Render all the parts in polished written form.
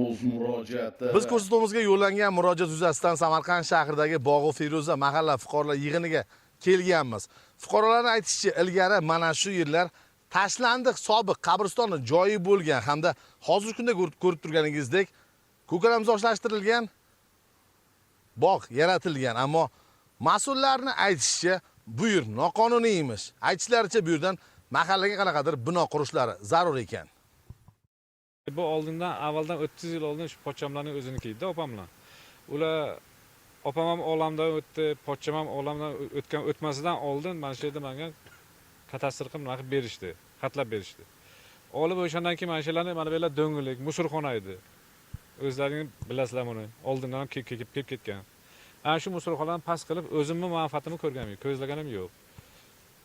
Navro'z murojaati. Biz ko'rsatuvimizga yo'llangan murojaat yuzasidan Samarqand shahridagi Bog'u Feruza mahalla fuqarolar yig'iniga kelganmiz. Fuqarolarning aytishicha, ilgari mana shu yerlar tashlandiq sobiq qabristonni joyi bo'lgan hamda hozirgi kunda ko'rib turganingizdek ko'kalamzoshlashtirilgan bog' yaratilgan, ammo mas'ullarning aytishicha bu yer noqonuniymish. Aytishlaricha bu yerdan mahallaga qanaqadir bino qurishlari zarur ekan. Bu avvaldan 30 yil oldin shu pochchamlarning o'ziniki edi, opam bilan. Ular opam ham olamdan o'tdi, pochcham ham olamdan o'tmasidan oldin mana shu yerda menga kadastr qilib berishdi, xatlab berishdi. Olib o'shandan keyin mana shularni mana bu yerlar do'nglik, musorxona edi. O'zlaringiz bilasizlar buni. Oldindan ham kelib ketgan. Ana shu musorxonani past qilib o'zimning manfaatini ko'rganim, ko'zlaganim yo'q.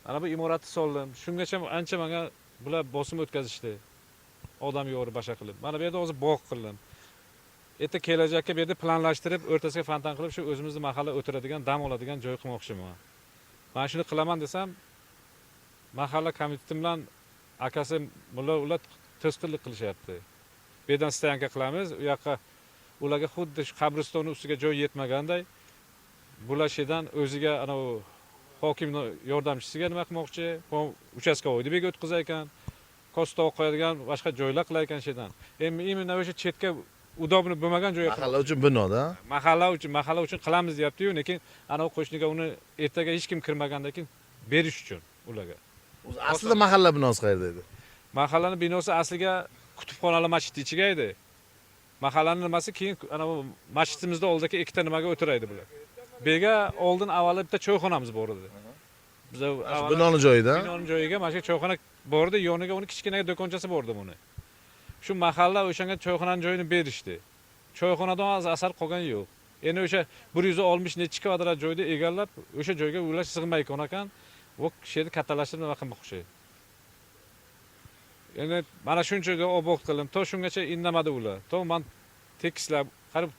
Mana bu imoratni soldim. Shungacha ancha menga bular bosim o'tkazishdi. Odam yo'g'ri basha qilib. Mana bu yerda hozir bog' qildim. Erta kelajakka bu yerda planlashtirib, o'rtasiga fontan qilib shu o'zimizni mahalla o'tiradigan, dam oladigan joy qilmoqchiman. Men shuni qilaman desam, mahalla komiteti bilan akasi ular to'sqinlik qilishyapti. Bu yerdan stoyanka qilamiz, u yoqqa ularga xuddi shu qabriston ustiga joy yetmaganday bular shedan o'ziga ana hokimning yordamchisiga nima qilmoqchi, uchastkovoyni bega o'tkazar ekan. Kostoq qo'yadigan boshqa joylar qilar ekan shedan. Imенно o'sha chetga udobni bo'lmagan joyga Mahalla uchun binoda. Mahalla uchun qilamiz deyapti-yu, lekin ana qo'shniga uni ertaga hech kim kirmagandan keyin berish uchun ularga. Aslida mahalla binosi qayerda edi? Mahallaning binosi asliga kutubxonalar masjid ichiga edi. Mahallaning nimasi keyin ana bu masjidimizda oldidagi ikkita nimaga o'tiraydi bular. Bega oldin avval bitta choyxonamiz bor edi. Biz Binoning joyida. Binoning joyiga mana shu choyxona bor edi, yoniga uni kichkina do'konchasi bor edi buni. Shu mahalla o'shanga choyxonaning joyini berishdi. Choyxonadan az asar qolgan yo'q. Endi o'sha 160 necha kvadrat joyda egallab, o'sha joyga ular sig'may ekan, u kishini kattalashtirib nima qilmoqchi. Endi mana shunchaga obod qildim. To shungacha indamadi ular. To men tekislab qarib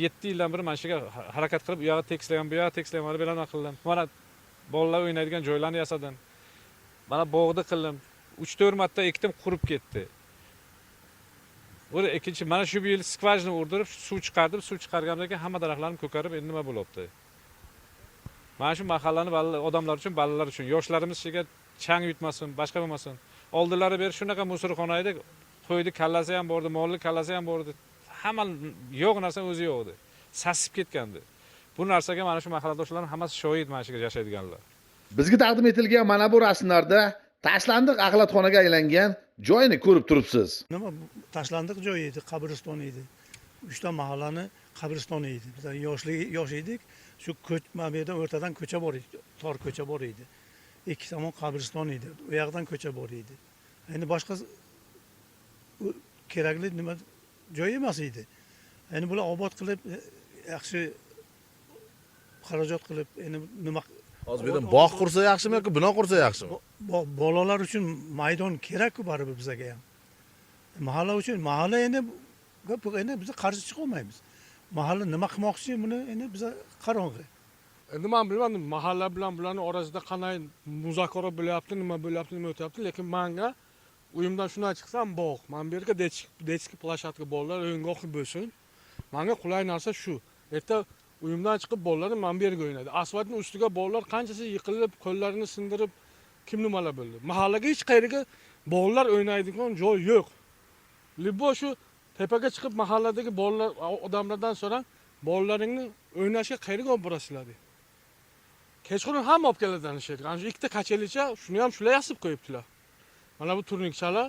7 yildan beri mana shuga harakat qilib, u yoqqa tekislagan, bu yoqqa tekislagan, mana bilan qildim. Mana bolalar o'ynaydigan joylarni yasadim. Mana bog'ni qildim. 3-4 marta ekdim, qurib ketdi. O'ra ikkinchi mana shu yil skvajni o'rdirib suv chiqardim, suv chiqargandan keyin hamma daraxtlarim ko'karib, endi nima bo'libdi? Mana shu mahallani odamlar uchun, bolalar uchun, yoshlarimiz shiga chang yutmasin, boshqa bo'lmasin. Oldinlari beri shunaqa musorxona edi, qo'ydi kallasi ham bor edi, molli kallasi ham bor edi. Hamma yo'q narsa o'zi yo'q edi. Sasib ketgandi. Bu narsaga mana shu mahalladoshlarning hammasi shohid mana shuga yashaydiganlar. Bizga taqdim etilgan mana bu rasmlarda tashlandiq axlatxonaga aylangan joyni ko'rib turibsiz. Nima tashlandiq joy edi, qabriston edi. 3 ta mahallani qabristoni edi. Biz yosh edik. Shu mana bu yerda o'rtadan ko'cha bor edi, tor ko'cha bor edi. Ikki tomon qabriston edi. U yoqdan ko'cha bor edi. Endi boshqa kerakli nima joy emas edi. Endi bular obod qilib, yaxshi xarajat qilib, endi nima Hozir bu yerda bog' qursa yaxshimi yoki bino qursa yaxshimi? Bolalar uchun maydon kerak-ku baribir bizga ham. Mahalla uchun, mahalla endi biz qarshi chiqa olmaymiz. Mahalla nima qilmoqchi buni endi biz qarong'i. Endi men bilmadim mahalla bilan bularning orasida qanday muzokara bo'lyapti, nima o'tyapti, lekin menga uyimdan shunday chiqsam bog', men bu yerga detskiy plashatka bolalar o'yingohi bo'lsin. Menga qulay narsa shu. Erta uyimdan chiqib bolalar men bu yerga o'ynaydi. Asfaltning ustiga bolalar qanchasi yiqilib, qo'llarini sindirib, kim nimalar bo'ldi. Mahallaga hech qayerga bolalar o'ynaydigan joy yo'q. Libo shu tepaga chiqib mahalladagi bolalar odamlardan so'rang, bolalaringni o'ynashga qayerga olib borasizlar deb. Kechqurun hamma olib keladi ana shu yerga. Ana shu ikkita kachelicha shuni ham shular yasib qo'yibdilar. Mana bu turnikchalar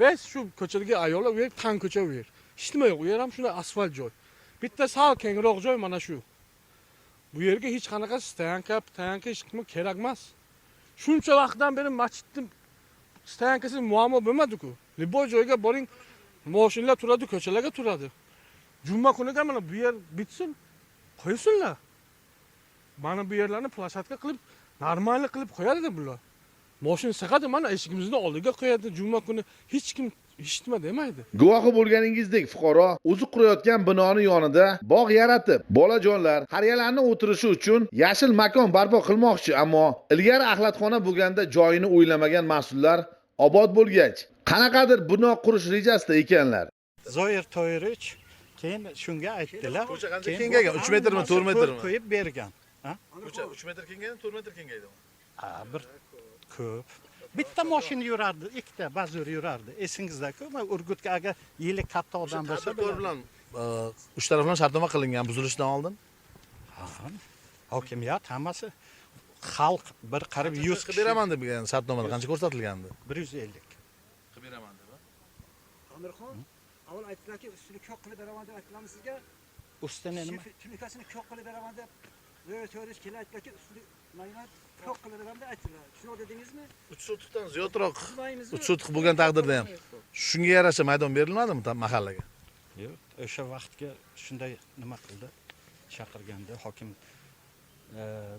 va shu ko'chadagi ayollar u yer tang ko'cha u yer. Hech nima yo'q. U yer ham shunday asfalt joy. Bitta sal kengroq joy mana shu. Bu yerga hech qanaqa stoyanka hech kim kerak emas. Shuncha vaqtdan beri masjidning stoyankasi muammo bo'lmadi-ku. Libo joyga boring, mashinalar turadi, ko'chalarga turadi. Juma kuniga mana bu yer bitsin, qo'ysinlar. Mana bu yerlarni plashatka qilib, normal qilib qo'yadi bular. Mashina sig'adi, mana eshigimizning oldiga qo'yadi. Juma kuni hech kim hech nima demaydi. Guvohi bo'lganingizdek fuqaro o'zi qurayotgan binoning yonida bog' yaratib, bolajonlar, qariyalarning o'tirishi uchun yashil makon barpo qilmoqchi, ammo ilgari axlatxona bo'lganda joyini o'ylamagan mas'ullar obod bo'lgach, qanaqadir bino qurish rejasida ekanlar. Zoir Toyirich keyin shunga aytdilar. Ko'cha qancha kengaygan? 3 metrmi, 4 metrmi? Qo'yib bergan. Ko'cha 3 metr kengaydi, 4 metr kengaydi. Bir ko'p. Bitta mashina yurardi, ikkita bazur yurardi. Esingizda-ku, Urgutga agar yili katta odam bo'lsa, Tadbirkor bilan uch taraf bilan shartnoma qilingan buzilishdan oldin. hokimiyat hammasi xalq bir qarib 100 qilib beraman degan shartnomada qancha ko'rsatilgandi? 150. Qilib beraman deb. Amirxon, avval aytdilarki, ustini ko'k qilib beraman deb aytdilarmi sizga? Ustini nima? Tunikasini ko'k qilib beraman deb Zo'rto'rish kelib aytdilarki, ustini mayna ko'k qilib beraman deb aytdilar. Shuni dedingizmi? 3 sotixdan ziyodroq Bilmaymizmi? 3 sotix bo'lgan taqdirda ham shunga yarasha maydon berilmadimi mahallaga? Yo'q, o'sha vaqtga shunday nima qildi? Chaqirganda hokim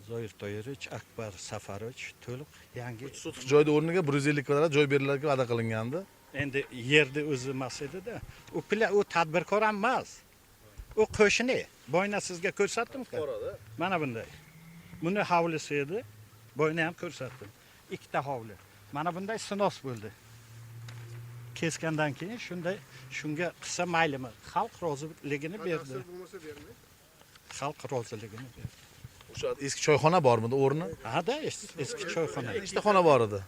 Zoir Toyirich, Akbar Safarovich to'liq yangi 3 sotix joyda o'rniga 150 kvadrat joy beriladigan va'da qilingandi. endi yerni o'zi emas edi-da. U tadbirkor ham emas. U qo'shni. Boyna sizga ko'rsatdim-ku. Mana bunday. Buni hovlisi edi. Boyna ham ko'rsatdim. Ikkita hovli. Mana bunday sinos bo'ldi. Kesgandan keyin shunga qilsa maylimi? Xalq roziligini berdi. Xalq roziligini berdi. O'sha eski choyxona bormidi o'rni? Ha-da, eski choyxona. Ikkita xona bor edi.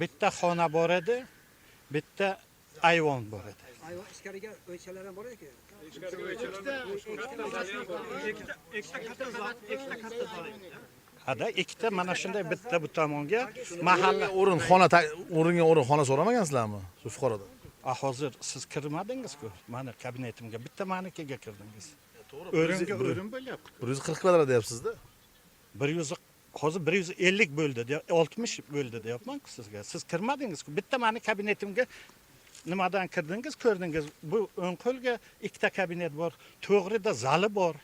Bitta xona bor edi, bitta ayvon bor edi. Ayvon ichkariga o'ychalar ham bor ekan. Ha-da, ikkita mana shunday bitta bu tomonga mahalla o'ringa o'rin xona so'ramagansizlarmi? Shu fuqarodan. hozir siz kirmadingiz-ku. Mana kabinetimga bitta manikiga kirdingiz. O'ringa o'rin bo'lyapti. 140 kvadrat deyapsiz-da. 100 hozir 150 bo'ldi, 60 bo'ldi deyapman-ku sizga. Siz kirmadingiz-ku. Bitta mani kabinetimga nimadan kirdingiz, ko'rdingiz. Bu o'ng qo'lga ikkita kabinet bor, to'g'rida zali bor.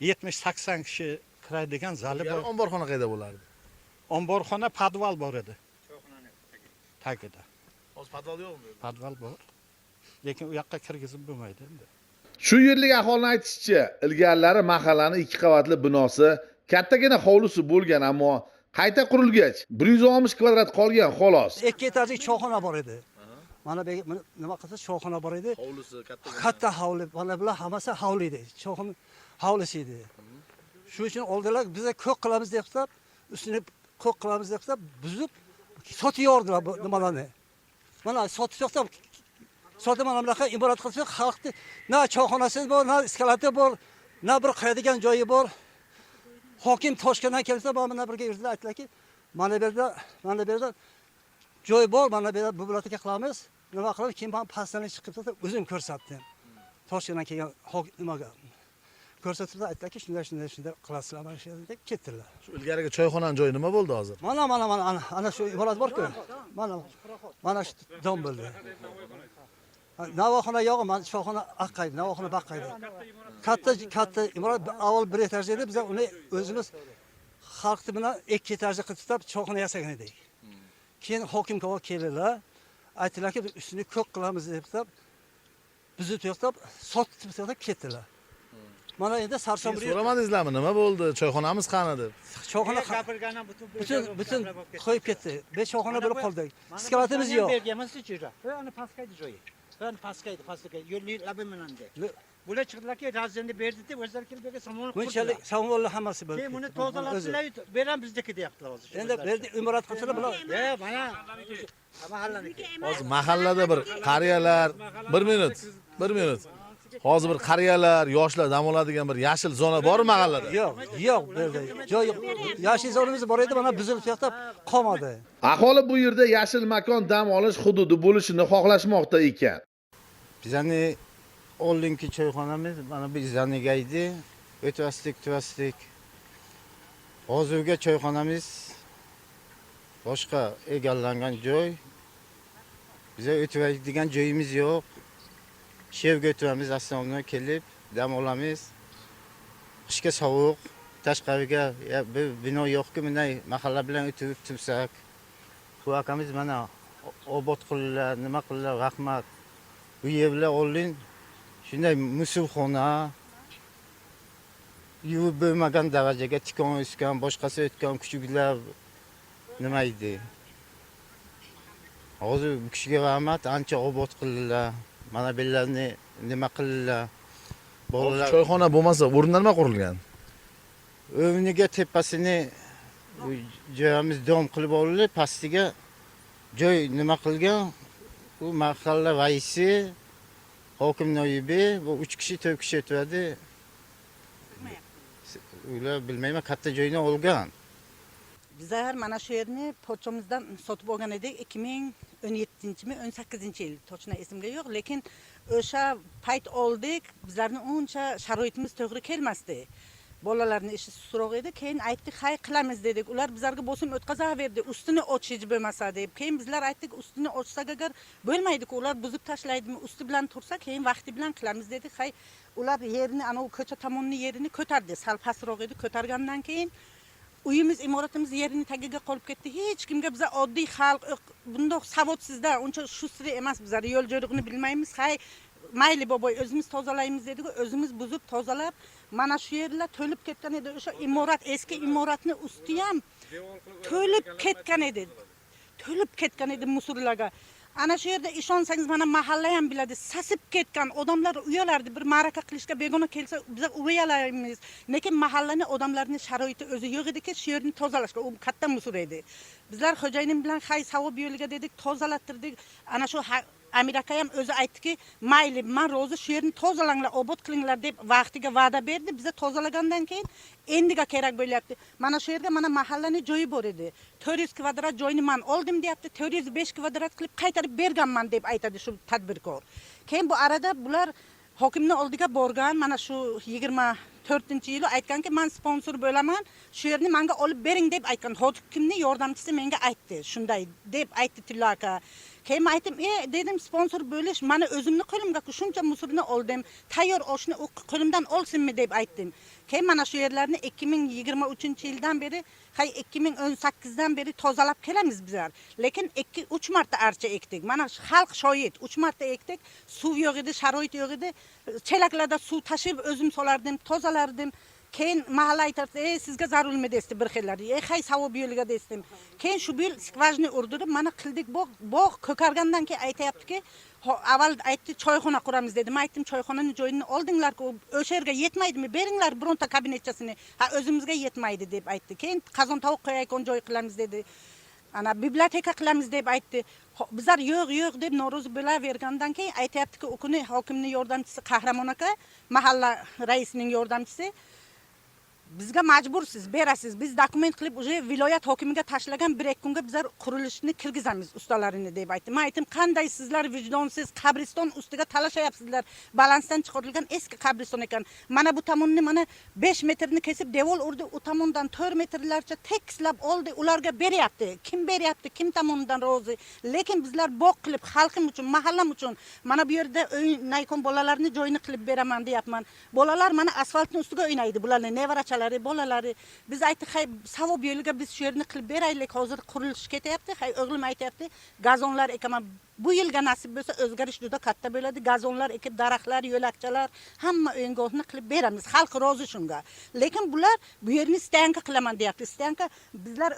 70-80 kishi kiradigan zali bor. Omborxona qayerda bo'lardi? Omborxona podval bor edi. Tagida. Hozir podval yo'qmi? Podval bor. Lekin u yoqqa kirgizib bo'lmaydi endi. Shu yerlik aholining aytishicha, ilgarilari mahallaning 2 qavatli binosi, kattagina hovlisi bo'lgan, ammo qayta qurilgach 160 kvadrat qolgan xolos. 2 etajli choyxona bor edi. Mana bu nima qilsa choyxona bor edi. Hovlisi katta. Katta hovli, mana bular hammasi hovli edi. Choyxona hovlisi edi. Shuning uchun oldilar biza ko'k qilamiz deb hisob, ustini ko'k qilamiz deb hisob buzib sotib yordilar bu nimalarni. Mana sotib yo'qsa sotib mana bunaqa imorat qilsa xalqni na choyxonasi bor, na iskalati bor, na bir qo'yadigan joyi bor. Hokim Toshkentdan kelsa, mana birga yurdilar, aytdilarki, mana bu yerda joy bor, mana bu yerda bu bilatga qilamiz. Nima qilib, keyin men pastdan chiqib turib o'zim ko'rsatdim. Toshkentdan kelgan nimaga ko'rsatib aytdilarki, shunday qilasizlar, mana shu deb ketdilar. Shu ilgarigi choyxonaning joyi nima bo'ldi hozir? Ana shu imorat bor-ku. Mana shu dom bo'ldi. Navoxona yo'q, mana choyxona oqqaydi, navoxona baqqaydi. Katta imorat avval 1 etajli edi, biz uni o'zimiz xalqni bilan 2 etajli qilib tutab choyxona yasagan edik. Keyin hokim keldilar, aytdilarki, ustini ko'k qilamiz deb hisob buzib yo'qtab, sotib yo'qtab ketdilar. Mana endi sarson bir So'ramadingizlarmi, nima bo'ldi? Choyxonamiz qani deb. choyxona butun qo'yib ketdi. 5 choyxona bo'lib qoldi. Iskalatimiz yo'q. Ana pastqaydi joyi. Ana pastqaydi. Yo'lni labiminandi. Bular chiqdilarki, razini berdi deb o'zlari kelib bergan samolyot Bunchalik samolyotlar hammasi bo'ldi. Keyin buni tozalabdilar, beram bizniki deyaptilar hozir. Endi berdi imorat qilsalar bular. Mana mahallaniki. Hozir mahallada bir qariyalar, 1 minut. Hozir bir qariyalar, yoshlar dam oladigan bir yashil zona bormi mahallada? Yo'q, berdi. Joy yo'q. Yashil zonamiz bor edi, mana buzilib yo'qtab qolmadi. Aholi bu yerda yashil makon dam olish hududi bo'lishini xohlashmoqda ekan. Bizani oldingi choyxonamiz mana bu zaniga edi. O'tvasdik. Hozirgi choyxonamiz boshqa egallangan joy. Bize o'tadigan joyimiz yo'q. Shevga o'tamiz, astronomga kelib dam olamiz. Qishga sovuq, tashqariga bino yo'qki, bunday mahalla bilan o'tib tursak. Bu akamiz mana obod qildilar, nima qildilar, rahmat. Bu yerlar oldin shunday musulxona yuvib bo'lmagan darajaga tikon o'sgan, boshqasi o'tgan kuchuklar nima edi. Hozir bu kishiga rahmat, ancha obod qildilar. Mana bularni nima qildilar? Bolalar Choyxona bo'lmasa, o'rnidan nima qurilgan? o'rniga tepasini bu joyimiz dom qilib oldi, pastiga joy nima qilgan? Bu mahalla raisi, hokim noibi, bu 3 kishi, 4 kishi o'tadi. Ular bilmayman, katta joyni olgan. Bizlar mana shu yerni pochomizdan sotib olgan edik 2017-mi, 18-yil. To'g'ri esimga yo'q, lekin o'sha payt oldik, bizlarning uncha sharoitimiz to'g'ri kelmasdi. Bolalarning ishi sustroq edi. Keyin aytdik, "Hay qilamiz" dedik. Ular bizlarga bosim o'tkazaverdi, ustini ochish bo'lmasa deb. Keyin bizlar aytdik, ustini ochsak agar bo'lmaydi-ku, ular buzib tashlaydimi, usti bilan tursa, keyin vaqti bilan qilamiz dedik. Hay ular yerni, ana u ko'cha tomonni yerini ko'tardi. Sal pastroq edi, ko'targandan keyin uyimiz, imoratimiz yerini tagiga qolib ketdi. Hech kimga biza oddiy xalq bundoq savodsizda, uncha shustri emas, bizlar yo'l jo'riqni bilmaymiz. Hay mayli boboy, o'zimiz tozalaymiz dedik, o'zimiz buzib tozalab, mana shu yerlar to'lib ketgan edi. O'sha imorat, eski imoratni usti ham to'lib ketgan edi. To'lib ketgan edi musorlarga. Ana shu yerda ishonsangiz, mana mahalla ham biladi, sasib ketgan odamlar uyalardi. Bir ma'raka qilishga begona kelsa, biz uyalaymiz. Lekin mahallaning odamlarining sharoiti o'zi yo'q ediki, shu yerni tozalashga, u katta musor edi. Bizlar xo'jayinim bilan hay savob yo'liga dedik, tozalattirdik. Ana shu Amir aka ham o'zi aytdiki, "Mayli, men rozi, shu yerni tozalanglar, obod qilinglar" deb vaqtiga va'da berdi. Biz tozalagandan keyin endiga kerak bo'lyapti. Mana shu yerga mana mahallaning joyi bor edi. 400 kvadrat joyni men oldim deyapti. 405 kvadrat qilib qaytarib berganman deb aytadi shu tadbirkor. Keyin bu arada bular hokimning oldiga borgan, mana shu 24-yili aytganki, "Men sponsor bo'laman, shu yerni menga olib bering" deb aytgan. Hokimning yordamchisi menga aytdi, shunday deb aytdi Tilla aka. Keyin aytdim, dedim, sponsor bo'lish, mana o'zimni qo'limga shuncha musorni oldim, tayyor oshni qo'limdan olsinmi deb aytdim. Keyin mana shu yerlarni 2023-yildan beri, hay 2018dan beri tozalab kelamiz bizlar. Lekin 2-3 marta archa ekdik. Mana xalq shohid, 3 marta ekdik. Suv yo'q edi, sharoit yo'q edi. Chelaklarda suv tashib o'zim solardim, tozalardim. Keyin mahalla aytardi, "Sizga zarurmi" desdi bir xillar. Hay savob yo'liga desdim. Keyin shu yil skvajni urdirib, mana qildik, bog' ko'kargandan keyin aytayaptiki, avval aytdi, "Choyxona quramiz" dedi. Men aytdim, "Choyxonaning joyini oldinglar-ku, o'sha yerga yetmaydimi? Beringlar bironta kabinetchasini." "Ha, o'zimizga yetmaydi" deb aytdi. Keyin qazon tovuq qo'yayotgan joy qilamiz dedi. Ana biblioteka qilamiz deb aytdi. Bizlar yo'q deb norozi bo'lavergandan keyin aytayaptiki, u kuni hokimning yordamchisi Qahramon aka, mahalla raisining yordamchisi, "Bizga majbursiz, berasiz. Biz dokument qilib uje viloyat hokimiga tashlagan 1-2 kunga bizlar qurilishni kirgizamiz ustalarini" deb aytdi. Men aytdim, "Qanday sizlar vijdonsiz, qabriston ustiga talashayapsizlar. Balansdan chiqarilgan eski qabriston ekan. Mana bu tomonni mana 5 metrni kesib devor urdi, u tomondan 4 metrlarcha tekislab oldi, ularga beryapti. Kim beryapti? Kim tomonidan rozi? Lekin bizlar bog' qilib, xalqim uchun, mahallam uchun, mana bu yerda o'ynayotgan bolalarni joyini qilib beraman deyapman. Bolalar mana asfaltning ustiga o'ynaydi, bularning nevaracha bolalari. Biz aytdik, "Hay savob yo'liga biz shu yerni qilib beraylik, hozir qurilish ketyapti." Hay o'g'lim aytayapti, "Gazonlar ekaman. Bu yilga nasib bo'lsa o'zgarish juda katta bo'ladi. Gazonlar ekib, daraxtlar, yo'lakchalar, hamma o'yingohni qilib beramiz. Xalq rozi shunga." Lekin bular bu yerni stoyanka qilaman deyapti. Stoyanka bizlar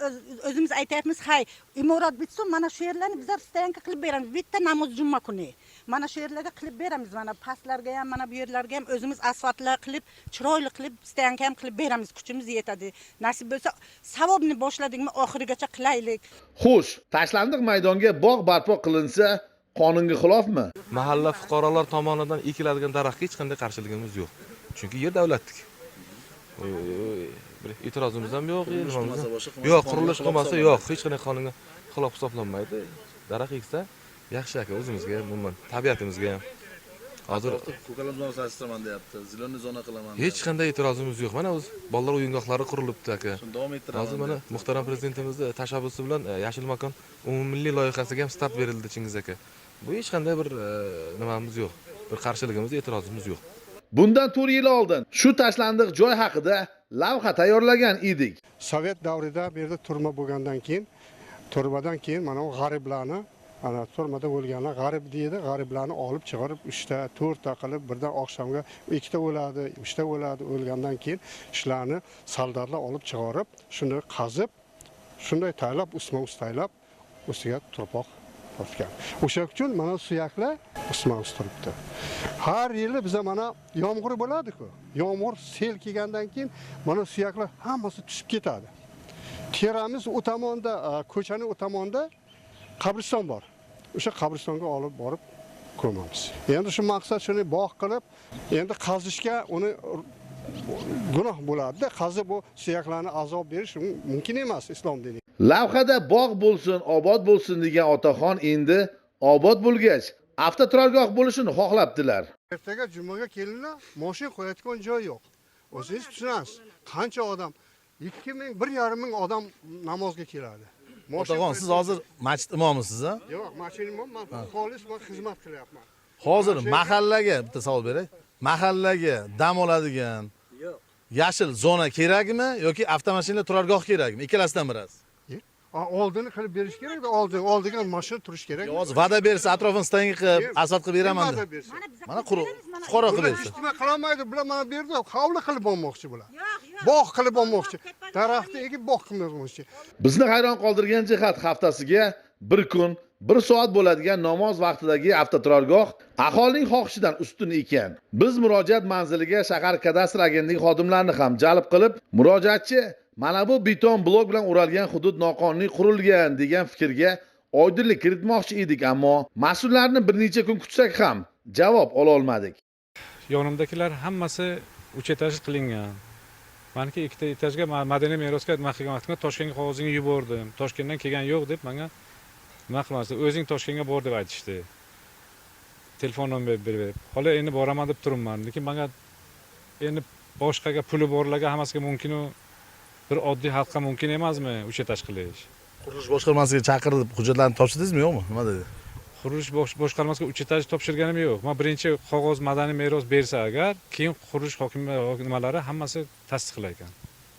o'zimiz aytayapmiz, "Hay, imorat bitsin, mana shu yerlarni bizlar stoyanka qilib beramiz. Bitta namoz juma kuni. Mana shu yerlarga qilib beramiz. Mana pastlarga ham, mana bu yerlarga ham o'zimiz asfaltlar qilib, chiroyli qilib, stoyanka ham qilib beramiz. Kuchimiz yetadi. Nasib bo'lsa, savobni boshladikmi, oxirigacha qilaylik." Xo'sh, tashlandiq maydonga bog' barpo qilinsa, qonunga xilofmi? Mahalla fuqarolar tomonidan ekiladigan daraxtga hech qanday qarshiligimiz yo'q. Chunki yer davlatlik. Bir e'tirozimiz ham yo'q, nimamiz ham yo'q. Qurilish qilmasa yo'q, hech qanday qonunga xilof hisoblanmaydi. Daraxt eksa yaxshi aka, o'zimizga, umuman tabiatimizga ham. Hozir ko'kalam zonasi tasdiqlaman deyapti, zilonni zona qilaman. hech qanday e'tirozimiz yo'q. Mana o'zi bolalar o'yingohlari qurilibdi aka. Shuni davom ettiraman. Hozir mana muhtaram prezidentimizning tashabbusi bilan Yashil makon umummilliy loyihasiga ham start berildi Chingiz aka. Bu hech qanday bir nimamiz yo'q. Bir qarshiligimiz, e'tirozimiz yo'q. Bundan 4 yil oldin shu tashlandiq joy haqida lavha tayyorlagan edik. Sovet davrida bu yerda turma bo'lgandan keyin, turmadan keyin mana u g'ariblarni, ana turmada bo'lganlar g'arib deydi, g'ariblarni olib chiqarib 3 ta, 4 ta qilib birdan oqshomga 2 ta o'ladi, 3 ta o'ladi, o'lgandan keyin shularni soldatlar olib chiqarib, shuni qazib, shunday taylab, ustma-ust taylab, ustiga turpoq bosgan. O'sha uchun mana suyaklar osmonsiz turibdi. Har yili biza mana yomg'ir bo'ladi-ku. Yomg'ir sel kelgandan keyin mana suyaklar hammasi tushib ketadi. Teramiz u tomonda, ko'chaning u tomonda qabriston bor. O'sha qabristonga olib borib ko'mamiz. Endi shu maqsad shuni bog' qilib, endi qazishga uni gunoh bo'ladi-da. Qazib bu suyaklarni azob berish mumkin emas islom dini. Lavhada bog' bo'lsin, obod bo'lsin degan otaxon endi obod bo'lgach, avtoturargoh bo'lishini xohlabdilar. Ertaga jumaga kelinlar, mashina qo'yadigan joy yo'q. O'zingiz tushunasiz, qancha odam 2000, 1,5 odam namozga keladi. Otaxon, siz hozir masjid imomisiz, a? Yo'q, masjid imom, men xolis xizmat qilyapman. Hozir mahallaga bitta savol beray. Mahallaga dam oladigan yashil zona kerakmi yoki avtomashina turargoh kerakmi? Ikkalasidan birasi. Oldini qilib berish kerak-da, oldiga mashina turish kerak. Hozir va'da bersa, atrofini stangi qilib, asfalt qilib beraman deb. Mana fuqaro qilib bersa. Ijtimo qilolmaydi, bular mana berdi, hovli qilib olmoqchi bular. Bog' qilib olmoqchi. Daraxtni egib bog' qilib olmoqchi. Bizni hayron qoldirgan jihat haftasiga bir kun, bir soat bo'ladigan namoz vaqtidagi avtoturargoh aholining xohishidan ustun ekan. Biz murojaat manziliga shahar kadastr agentligi xodimlarini ham jalb qilib, murojaatchi mana bu beton blok bilan o'ralgan hudud noqonuniy qurilgan degan fikrga oydinlik kiritmoqchi edik, ammo mas'ullarni bir necha kun kutsak ham javob ola olmadik. Yonimdagilar hammasi uch etaj qilingan. Meniki ikkita etajga madaniy merosga nima qilgan vaqtimda Toshkentga qog'ozingni yubordim. Toshkentdan kelgan yo'q deb menga nima qilmasdi? O'zing Toshkentga bor deb aytishdi. Telefon nomer berib. Hali endi boraman deb turibman. Lekin menga endi boshqaga puli borlarga hammasiga mumkin-u bir oddiy xalqqa mumkin emasmi uch etaj qilish? Qurilish boshqarmasiga chaqirib hujjatlarni topshirdingizmi yo'qmi? Nima dedi? Qurilish boshqarmasiga uch etaj topshirganim yo'q. Men birinchi qog'oz madaniy meros bersa agar, keyin qurilish hokimlari nimalari hammasi tasdiqlar ekan.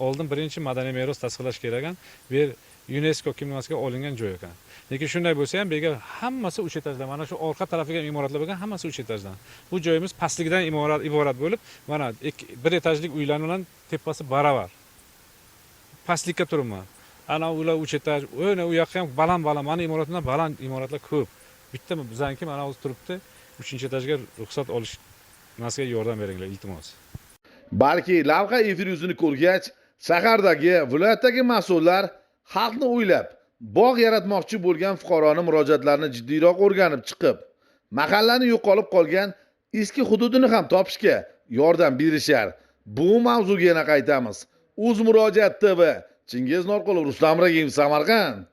Oldin birinchi madaniy meros tasdiqlash kerak ekan. Bu UNESCO kimligasiga olingan joy ekan. Lekin shunday bo'lsa ham, bega hammasi uch etajdan. Mana shu orqa tarafiga imoratlar bo'lgan, hammasi uch etajdan. Bu joyimiz pastligidan iborat bo'lib, mana bir etajlik uylar bilan tepasi baravar. Pastlikka turibman. Ana ular uch etaj, u yoqqa ham baland, mana imoratlar baland imoratlar ko'p. Bitta bizaniki mana hozir turibdi. 3-etajga ruxsat olish nasiga yordam beringlar, iltimos. Balki lavha efir yuzini ko'rgach, shahardagi, viloyatdagi mas'ullar xalqni o'ylab, bog' yaratmoqchi bo'lgan fuqaroning murojaatlarini jiddiyroq o'rganib chiqib, mahallani yo'qolib qolgan eski hududini ham topishga yordam berishar. Bu mavzuga yana qaytamiz. Uz Murojaat TV, Chingiz Norqulov, Rustam Ragimov, Samarqand.